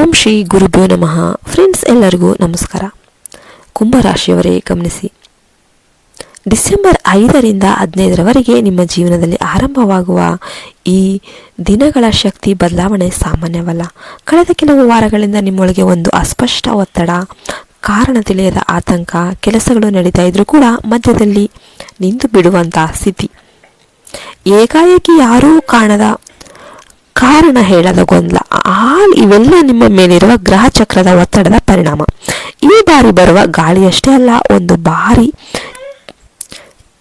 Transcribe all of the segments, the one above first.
ಓಂ ಶ್ರೀ ಗುರುಭ್ಯೋ ನಮಃ. ಫ್ರೆಂಡ್ಸ್, ಎಲ್ಲರಿಗೂ ನಮಸ್ಕಾರ. ಕುಂಭರಾಶಿಯವರೇ ಗಮನಿಸಿ, ಡಿಸೆಂಬರ್ 5ರಿಂದ 15ರವರೆಗೆ ನಿಮ್ಮ ಜೀವನದಲ್ಲಿ ಆರಂಭವಾಗುವ ಈ ದಿನಗಳ ಶಕ್ತಿ ಬದಲಾವಣೆ ಸಾಮಾನ್ಯವಲ್ಲ. ಕಳೆದ ಕೆಲವು ವಾರಗಳಿಂದ ನಿಮ್ಮೊಳಗೆ ಒಂದು ಅಸ್ಪಷ್ಟ ಒತ್ತಡ, ಕಾರಣ ತಿಳಿಯದ ಆತಂಕ, ಕೆಲಸಗಳು ನಡೀತಾ ಇದ್ರೂ ಕೂಡ ಮಧ್ಯದಲ್ಲಿ ನಿಂತು ಬಿಡುವಂತಹ ಸ್ಥಿತಿ, ಏಕಾಏಕಿ ಯಾರೂ ಕಾಣದ ಕಾರಣ ಹೇಳದ ಗೊಂದಲ, ಇವೆಲ್ಲ ನಿಮ್ಮ ಮೇಲಿರುವ ಗ್ರಹ ಚಕ್ರದ ಒತ್ತಡದ ಪರಿಣಾಮ. ಈ ಬಾರಿ ಬರುವ ಗಾಳಿಯಷ್ಟೇ ಅಲ್ಲ, ಒಂದು ಬಾರಿ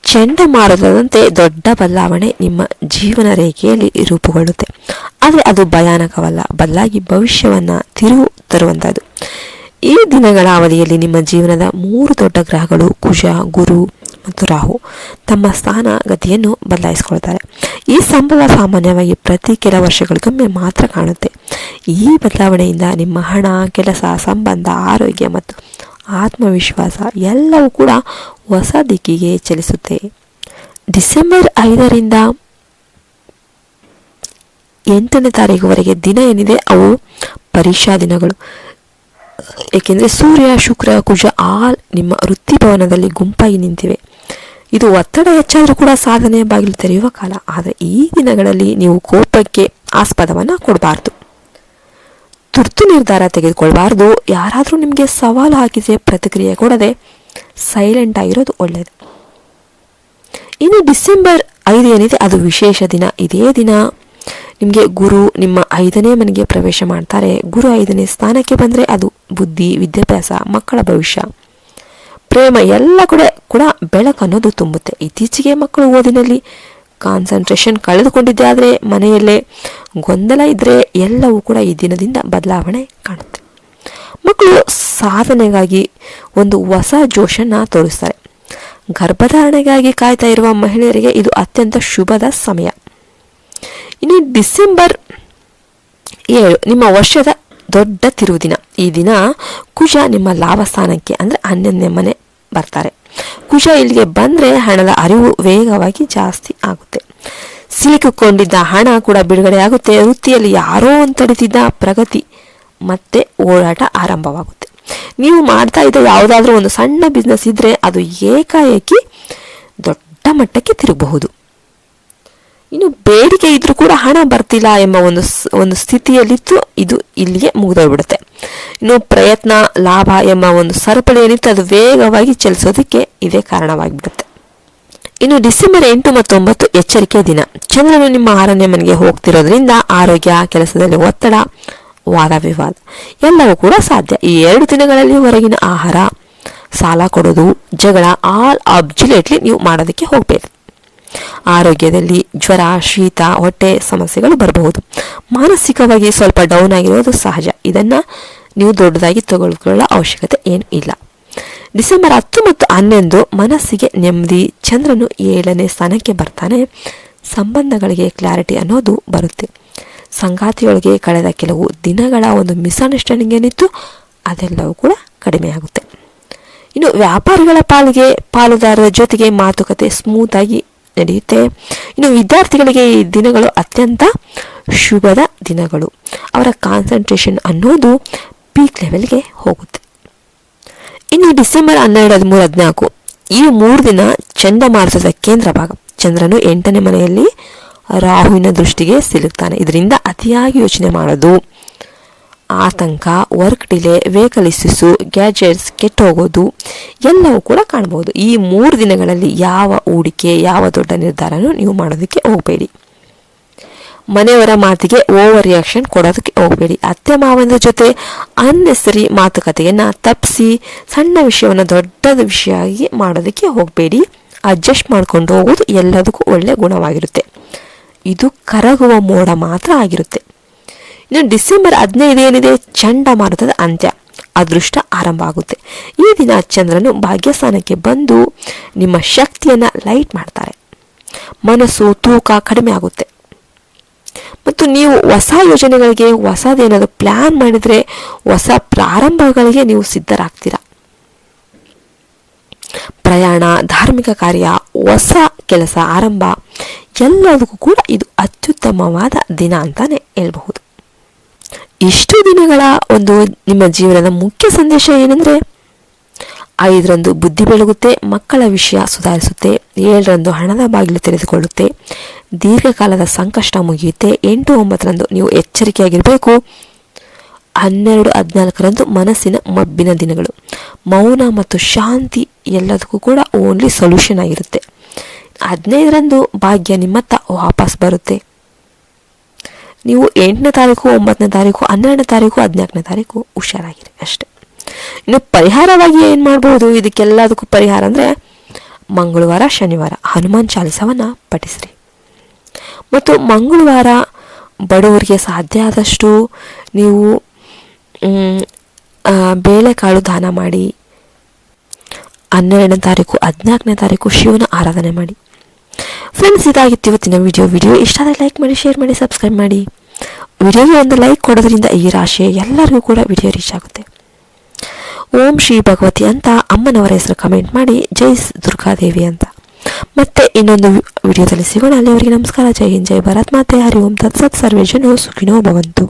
ಚಂಡಮಾರುತದಂತೆ ದೊಡ್ಡ ಬದಲಾವಣೆ ನಿಮ್ಮ ಜೀವನ ರೇಖೆಯಲ್ಲಿ ರೂಪುಗೊಳ್ಳುತ್ತೆ. ಆದರೆ ಅದು ಭಯಾನಕವಲ್ಲ, ಬದಲಾಗಿ ಭವಿಷ್ಯವನ್ನು ತಿರುವು ತರುವಂಥದ್ದು. ಈ ದಿನಗಳ ಅವಧಿಯಲ್ಲಿ ನಿಮ್ಮ ಜೀವನದ 3 ದೊಡ್ಡ ಗ್ರಹಗಳು ಕುಜ, ಗುರು ಮತ್ತು ರಾಹು ತಮ್ಮ ಸ್ಥಾನ ಗತಿಯನ್ನು ಬದಲಾಯಿಸಿಕೊಳ್ತಾರೆ. ಈ ಸಂಭವ ಸಾಮಾನ್ಯವಾಗಿ ಪ್ರತಿ ಕೆಲ ವರ್ಷಗಳಿಗೊಮ್ಮೆ ಮಾತ್ರ ಕಾಣುತ್ತೆ. ಈ ಬದಲಾವಣೆಯಿಂದ ನಿಮ್ಮ ಹಣ, ಕೆಲಸ, ಸಂಬಂಧ, ಆರೋಗ್ಯ ಮತ್ತು ಆತ್ಮವಿಶ್ವಾಸ ಎಲ್ಲವೂ ಕೂಡ ಹೊಸ ದಿಕ್ಕಿಗೆ ಚಲಿಸುತ್ತೆ. ಡಿಸೆಂಬರ್ 5ರಿಂದ 8ನೇ ತಾರೀಕುವರೆಗೆ ದಿನ ಏನಿದೆ ಅವು ಪರೀಕ್ಷಾ ದಿನಗಳು. ಏಕೆಂದರೆ ಸೂರ್ಯ, ಶುಕ್ರ, ಕುಜ ನಿಮ್ಮ ವೃತ್ತಿ ಭವನದಲ್ಲಿ ಗುಂಪಾಗಿ ನಿಂತಿವೆ. ಇದು ಒತ್ತಡ ಹೆಚ್ಚಾದರೂ ಕೂಡ ಸಾಧನೆಯ ಬಾಗಿಲು ತೆರೆಯುವ ಕಾಲ. ಆದರೆ ಈ ದಿನಗಳಲ್ಲಿ ನೀವು ಕೋಪಕ್ಕೆ ಆಸ್ಪದವನ್ನು ಕೊಡಬಾರ್ದು, ತುರ್ತು ನಿರ್ಧಾರ ತೆಗೆದುಕೊಳ್ಬಾರ್ದು. ಯಾರಾದರೂ ನಿಮಗೆ ಸವಾಲು ಹಾಕಿದರೆ ಪ್ರತಿಕ್ರಿಯೆ ಕೊಡದೆ ಸೈಲೆಂಟ್ ಆಗಿರೋದು ಒಳ್ಳೆಯದು. ಇನ್ನು ಡಿಸೆಂಬರ್ 5 ಏನಿದೆ ಅದು ವಿಶೇಷ ದಿನ. ಇದೇ ದಿನ ನಿಮಗೆ ಗುರು ನಿಮ್ಮ 5ನೇ ಮನೆಗೆ ಪ್ರವೇಶ ಮಾಡ್ತಾರೆ. ಗುರು 5ನೇ ಸ್ಥಾನಕ್ಕೆ ಬಂದರೆ ಅದು ಬುದ್ಧಿ, ವಿದ್ಯಾಭ್ಯಾಸ, ಮಕ್ಕಳ ಭವಿಷ್ಯ, ಪ್ರೇಮ ಎಲ್ಲ ಕೂಡ ಬೆಳಕು ಅನ್ನೋದು ತುಂಬುತ್ತೆ. ಇತ್ತೀಚೆಗೆ ಮಕ್ಕಳು ಓದಿನಲ್ಲಿ ಕಾನ್ಸಂಟ್ರೇಷನ್ ಕಳೆದುಕೊಂಡಿದ್ದೆ ಆದರೆ ಮನೆಯಲ್ಲೇ ಗೊಂದಲ ಇದ್ದರೆ ಎಲ್ಲವೂ ಕೂಡ ಈ ದಿನದಿಂದ ಬದಲಾವಣೆ ಕಾಣುತ್ತೆ. ಮಕ್ಕಳು ಸಾಧನೆಗಾಗಿ ಒಂದು ಹೊಸ ಜೋಶನ್ನು ತೋರಿಸ್ತಾರೆ. ಗರ್ಭಧಾರಣೆಗಾಗಿ ಕಾಯ್ತಾ ಇರುವ ಮಹಿಳೆಯರಿಗೆ ಇದು ಅತ್ಯಂತ ಶುಭದ ಸಮಯ. ಇನ್ನು ಡಿಸೆಂಬರ್ 7 ನಿಮ್ಮ ವರ್ಷದ ದೊಡ್ಡ ತಿರುವು ದಿನ. ಈ ದಿನ ಕುಜ ನಿಮ್ಮ ಲಾಭ ಸ್ಥಾನಕ್ಕೆ ಅಂದರೆ 11ನೇ ಮನೆ ಬರ್ತಾರೆ. ಕುಜ ಇಲ್ಲಿಗೆ ಬಂದರೆ ಹಣದ ಅರಿವು ವೇಗವಾಗಿ ಜಾಸ್ತಿ ಆಗುತ್ತೆ. ಸಿಲುಕಿಕೊಂಡಿದ್ದ ಹಣ ಕೂಡ ಬಿಡುಗಡೆ ಆಗುತ್ತೆ. ವೃತ್ತಿಯಲ್ಲಿ ಯಾರೋ ತಡಿತಿದ್ದ ಪ್ರಗತಿ ಮತ್ತೆ ಓಡಾಟ ಆರಂಭವಾಗುತ್ತೆ. ನೀವು ಮಾಡ್ತಾ ಇದ್ದ ಯಾವುದಾದ್ರೂ ಒಂದು ಸಣ್ಣ ಬಿಸ್ನೆಸ್ ಇದ್ದರೆ ಅದು ಏಕಾಏಕಿ ದೊಡ್ಡ ಮಟ್ಟಕ್ಕೆ ತಿರುಗಬಹುದು. ಇನ್ನು ಬೇಡಿಕೆ ಇದ್ರೂ ಕೂಡ ಹಣ ಬರ್ತಿಲ್ಲ ಎಂಬ ಒಂದು ಸ್ಥಿತಿಯಲ್ಲಿತ್ತು, ಇದು ಇಲ್ಲಿಗೆ ಮುಗಿದೋಗ್ಬಿಡುತ್ತೆ. ಇನ್ನು ಪ್ರಯತ್ನ, ಲಾಭ ಎಂಬ ಒಂದು ಸರಪಳಿ ಏನಿತ್ತು ಅದು ವೇಗವಾಗಿ ಚಲಿಸೋದಕ್ಕೆ ಇದೇ ಕಾರಣವಾಗಿಬಿಡುತ್ತೆ. ಇನ್ನು ಡಿಸೆಂಬರ್ 8 ಮತ್ತು 9 ಎಚ್ಚರಿಕೆ ದಿನ. ಚಂದ್ರನು ನಿಮ್ಮ 6ನೇ ಮನೆಗೆ ಹೋಗ್ತಿರೋದ್ರಿಂದ ಆರೋಗ್ಯ, ಕೆಲಸದಲ್ಲಿ ಒತ್ತಡ, ವಾದ ವಿವಾದ ಎಲ್ಲವೂ ಕೂಡ ಸಾಧ್ಯ. ಈ 2 ದಿನಗಳಲ್ಲಿ ಹೊರಗಿನ ಆಹಾರ, ಸಾಲ ಕೊಡೋದು, ಜಗಳ ಅಬ್ಜುಲೇಟ್ಲಿ ನೀವು ಮಾಡೋದಕ್ಕೆ ಹೋಗಬೇಕು. ಆರೋಗ್ಯದಲ್ಲಿ ಜ್ವರ, ಶೀತ, ಹೊಟ್ಟೆ ಸಮಸ್ಯೆಗಳು ಬರಬಹುದು. ಮಾನಸಿಕವಾಗಿ ಸ್ವಲ್ಪ ಡೌನ್ ಆಗಿರೋದು ಸಹಜ. ಇದನ್ನು ನೀವು ದೊಡ್ಡದಾಗಿ ತಗೊಳ್ಕೊಳ್ಳೋ ಅವಶ್ಯಕತೆ ಏನು ಇಲ್ಲ. ಡಿಸೆಂಬರ್ 10 ಮತ್ತು 11 ಮನಸ್ಸಿಗೆ ನೆಮ್ಮದಿ. ಚಂದ್ರನು 7ನೇ ಸ್ಥಾನಕ್ಕೆ ಬರ್ತಾನೆ. ಸಂಬಂಧಗಳಿಗೆ ಕ್ಲಾರಿಟಿ ಅನ್ನೋದು ಬರುತ್ತೆ. ಸಂಗಾತಿಯೊಳಗೆ ಕಳೆದ ಕೆಲವು ದಿನಗಳ ಒಂದು ಮಿಸ್ಅಂಡರ್ಸ್ಟ್ಯಾಂಡಿಂಗ್ ಏನಿತ್ತು ಅದೆಲ್ಲವೂ ಕೂಡ ಕಡಿಮೆ ಆಗುತ್ತೆ. ಇನ್ನು ವ್ಯಾಪಾರಿಗಳ ಪಾಲುದಾರರ ಜೊತೆಗೆ ಮಾತುಕತೆ ಸ್ಮೂತ್ ಆಗಿ ನಡೆಯುತ್ತೆ. ಇನ್ನು ವಿದ್ಯಾರ್ಥಿಗಳಿಗೆ ಈ ದಿನಗಳು ಅತ್ಯಂತ ಶುಭದ ದಿನಗಳು. ಅವರ ಕಾನ್ಸಂಟ್ರೇಷನ್ ಅನ್ನೋದು ಪೀಕ್ ಲೆವೆಲ್ಗೆ ಹೋಗುತ್ತೆ. ಇನ್ನು ಡಿಸೆಂಬರ್ 12, 13, 14 ಈ 3 ದಿನ ಚಂಡಮಾರುತದ ಕೇಂದ್ರ ಭಾಗ. ಚಂದ್ರನು 8ನೇ ಮನೆಯಲ್ಲಿ ರಾಹುವಿನ ದೃಷ್ಟಿಗೆ ಸಿಲುಕ್ತಾನೆ. ಇದರಿಂದ ಅತಿಯಾಗಿ ಯೋಚನೆ ಮಾಡೋದು, ಆತಂಕ, work delay, vehicle issues, gadgets ಕೆಟ್ಟು ಹೋಗೋದು ಎಲ್ಲವೂ ಕೂಡ ಕಾಣಬಹುದು. ಈ 3 ದಿನಗಳಲ್ಲಿ ಯಾವ ಹೂಡಿಕೆ, ಯಾವ ದೊಡ್ಡ ನಿರ್ಧಾರನೂ ನೀವು ಮಾಡೋದಕ್ಕೆ ಹೋಗಬೇಡಿ. ಮನೆಯವರ ಮಾತಿಗೆ ಓವರ್ ರಿಯಾಕ್ಷನ್ ಕೊಡೋದಕ್ಕೆ ಹೋಗಬೇಡಿ. ಅತ್ತೆ ಮಾವನ ಜೊತೆ ಅನ್ನೆಸರಿ ಮಾತುಕತೆಯನ್ನು ತಪ್ಪಿಸಿ ಸಣ್ಣ ವಿಷಯವನ್ನು ದೊಡ್ಡದ ವಿಷಯ ಆಗಿ ಮಾಡೋದಕ್ಕೆ ಹೋಗಬೇಡಿ. ಅಡ್ಜಸ್ಟ್ ಮಾಡ್ಕೊಂಡು ಹೋಗೋದು ಎಲ್ಲದಕ್ಕೂ ಒಳ್ಳೆಯ ಗುಣವಾಗಿರುತ್ತೆ. ಇದು ಕರಗುವ ಮೋಡ ಮಾತ್ರ ಆಗಿರುತ್ತೆ. ಇನ್ನು ಡಿಸೆಂಬರ್ 15 ಏನಿದೆ ಚಂಡಮಾರುತದ ಅಂತ್ಯ, ಅದೃಷ್ಟ ಆರಂಭ ಆಗುತ್ತೆ. ಈ ದಿನ ಚಂದ್ರನು ಭಾಗ್ಯಸ್ಥಾನಕ್ಕೆ ಬಂದು ನಿಮ್ಮ ಶಕ್ತಿಯನ್ನು ಲೈಟ್ ಮಾಡ್ತಾರೆ. ಮನಸ್ಸು ತೂಕ ಕಡಿಮೆ ಆಗುತ್ತೆ ಮತ್ತು ನೀವು ಹೊಸ ಯೋಜನೆಗಳಿಗೆ, ಹೊಸದೇನಾದರೂ ಪ್ಲ್ಯಾನ್ ಮಾಡಿದರೆ ಹೊಸ ಪ್ರಾರಂಭಗಳಿಗೆ ನೀವು ಸಿದ್ಧರಾಗ್ತೀರಾ. ಪ್ರಯಾಣ, ಧಾರ್ಮಿಕ ಕಾರ್ಯ, ಹೊಸ ಕೆಲಸ ಆರಂಭ ಎಲ್ಲದಕ್ಕೂ ಕೂಡ ಇದು ಅತ್ಯುತ್ತಮವಾದ ದಿನ ಅಂತಾನೆ ಹೇಳ್ಬಹುದು. ಇಷ್ಟು ದಿನಗಳ ಒಂದು ನಿಮ್ಮ ಜೀವನದ ಮುಖ್ಯ ಸಂದೇಶ ಏನೆಂದರೆ 5ರಂದು ಬುದ್ಧಿ ಬೆಳಗುತ್ತೆ, ಮಕ್ಕಳ ವಿಷಯ ಸುಧಾರಿಸುತ್ತೆ, 7ರಂದು ಹಣದ ಬಾಗಿಲು ತೆರೆದುಕೊಳ್ಳುತ್ತೆ, ದೀರ್ಘಕಾಲದ ಸಂಕಷ್ಟ ಮುಗಿಯುತ್ತೆ, 8, 9ರಂದು ನೀವು ಎಚ್ಚರಿಕೆಯಾಗಿರಬೇಕು, 12, 14ರಂದು ಮನಸ್ಸಿನ ಮಬ್ಬಿನ ದಿನಗಳು, ಮೌನ ಮತ್ತು ಶಾಂತಿ ಎಲ್ಲದಕ್ಕೂ ಕೂಡ ಓನ್ಲಿ ಸೊಲ್ಯೂಷನ್ ಆಗಿರುತ್ತೆ, 15ರಂದು ಭಾಗ್ಯ ನಿಮ್ಮತ್ತ ವಾಪಸ್ ಬರುತ್ತೆ. ನೀವು 8ನೇ ತಾರೀಕು, 9ನೇ ತಾರೀಕು, 12ನೇ ತಾರೀಕು, 14ನೇ ತಾರೀಕು ಹುಷಾರಾಗಿರಿ ಅಷ್ಟೆ. ಇನ್ನು ಪರಿಹಾರವಾಗಿ ಏನು ಮಾಡ್ಬೋದು? ಇದಕ್ಕೆಲ್ಲದಕ್ಕೂ ಪರಿಹಾರ ಅಂದರೆ ಮಂಗಳವಾರ, ಶನಿವಾರ ಹನುಮಾನ್ ಚಾಲಿಸವನ್ನು ಪಠಿಸ್ರಿ. ಮತ್ತು ಮಂಗಳವಾರ ಬಡವರಿಗೆ ಸಾಧ್ಯ ಆದಷ್ಟು ನೀವು ಬೇಳೆಕಾಳು ದಾನ ಮಾಡಿ. 12ನೇ ತಾರೀಕು, 14ನೇ ತಾರೀಕು ಶಿವನ ಆರಾಧನೆ ಮಾಡಿ. ಫ್ರೆಂಡ್ಸ್, ಇದಾಗಿತ್ತು ಇವತ್ತಿನ ವಿಡಿಯೋ ಇಷ್ಟ ಆದರೆ ಲೈಕ್ ಮಾಡಿ, ಶೇರ್ ಮಾಡಿ, ಸಬ್ಸ್ಕ್ರೈಬ್ ಮಾಡಿ. ವಿಡಿಯೋಗೆ ಒಂದು ಲೈಕ್ ಕೊಡೋದ್ರಿಂದ ಈ ರಾಶಿಯ ಎಲ್ಲರಿಗೂ ಕೂಡ ವಿಡಿಯೋ ರೀಚ್ ಆಗುತ್ತೆ. ಓಂ ಶ್ರೀ ಭಗವತಿ ಅಂತ ಅಮ್ಮನವರ ಹೆಸರು ಕಮೆಂಟ್ ಮಾಡಿ, ಜೈ ದುರ್ಗಾದೇವಿ ಅಂತ. ಮತ್ತೆ ಇನ್ನೊಂದು ವಿಡಿಯೋದಲ್ಲಿ ಸಿಗೋಣ. ಅಲ್ಲಿವರೆಗೆ ನಮಸ್ಕಾರ. ಜೈ ಹಿಂದ್, ಜೈ ಭಾರತ್ ಮಾತೆ. ಹರಿ ಓಂ ತತ್ಸತ್. ಸರ್ವೇ ಜನೋ ಸುಖಿನೋ ಭವಂತು.